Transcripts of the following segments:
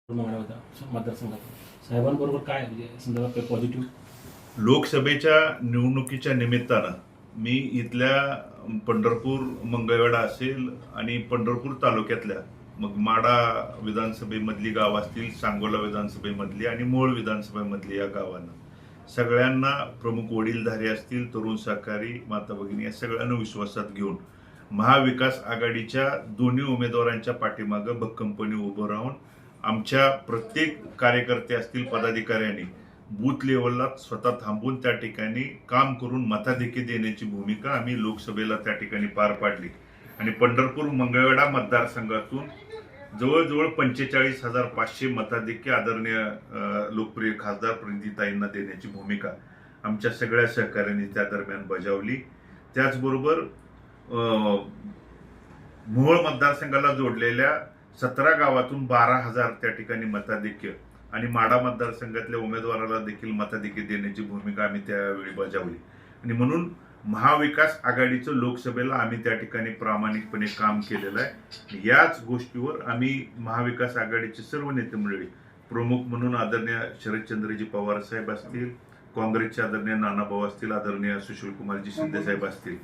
मतदारसंघात साहेबांबरोबर काय म्हणजे संदर्भात काही पॉझिटिव्ह? लोकसभेच्या निवडणुकीच्या निमित्तानं मी इथल्या पंढरपूर मंगळवेढा असेल आणि पंढरपूर तालुक्यातल्या मग माडा विधानसभेमधली गाव असतील, सांगोला विधानसभेमधली आणि मोहोळ विधानसभेमधली या गावांना सगळ्यांना प्रमुख वडीलधारे असतील, तरुण सहकारी, माता भगिनी या सगळ्यांना विश्वासात घेऊन महाविकास आघाडीच्या दोन्ही उमेदवारांच्या पाठीमागं भक्कमपणे उभं राहून आमच्या प्रत्येक कार्यकर्ते असतील, पदाधिकाऱ्यांनी बूथ लेवलला स्वतः थांबून त्या ठिकाणी काम करून मताधिक्य देण्याची भूमिका आम्ही लोकसभेला त्या ठिकाणी पार पाडली आणि पंढरपूर मंगळवेढा मतदारसंघातून जवळजवळ 45,500 मताधिक्य आदरणीय लोकप्रिय खासदार प्रणितीताईंना देण्याची भूमिका आमच्या सगळ्या सहकाऱ्यांनी त्या दरम्यान बजावली. त्याचबरोबर मोहोळ मतदारसंघाला जोडलेल्या 17 गावातून 12,000 त्या ठिकाणी मताधिक्य आणि माडा मतदारसंघातल्या उमेदवाराला देखील मताधिक्य देण्याची भूमिका आम्ही त्यावेळी बजावली आणि म्हणून महाविकास आघाडीचं लोकसभेला आम्ही त्या ठिकाणी प्रामाणिकपणे काम केलेलं आहे. याच गोष्टीवर आम्ही महाविकास आघाडीचे सर्व नेते मंडळी प्रमुख म्हणून आदरणीय शरदचंद्रजी पवार साहेब असतील, काँग्रेसचे आदरणीय नानाभाऊ असतील, आदरणीय सुशीलकुमारजी शिंदे साहेब असतील,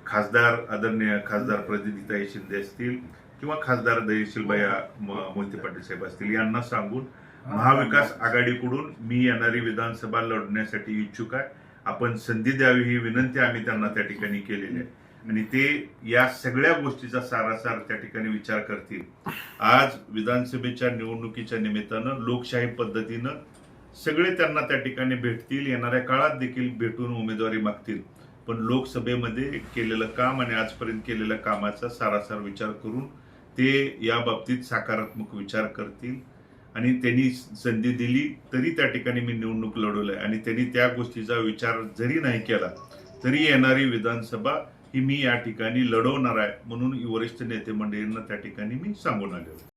आदरणीय खासदार प्रदीपताई शिंदे असतील किंवा खासदार दयशीलबाई मोहिते पाटील साहेब असतील यांना सांगून महाविकास आघाडीकडून मी येणारी विधानसभा लढण्यासाठी इच्छुक आहे, आपण संधी द्यावी ही विनंती आम्ही त्यांना त्या ठिकाणी केलेली आहे आणि ते या सगळ्या गोष्टीचा सारासार त्या ठिकाणी विचार करतील. आज विधानसभेच्या निवडणुकीच्या निमित्तानं लोकशाही पद्धतीनं सगळे त्यांना त्या ठिकाणी भेटतील, येणाऱ्या काळात देखील भेटून उमेदवारी मागतील, पण लोकसभेमध्ये केलेलं काम आणि आजपर्यंत केलेल्या कामाचा सारासार विचार करून ते या बाबतीत सकारात्मक विचार करतील आणि त्यांनी संधी दिली तरी त्या ठिकाणी मी निवडणूक लढवलंय आणि त्यांनी त्या गोष्टीचा विचार जरी नाही केला तरी येणारी विधानसभा ही मी या ठिकाणी लढवणार आहे म्हणून वरिष्ठ नेते मंडळींना त्या ठिकाणी मी सांगून आलो.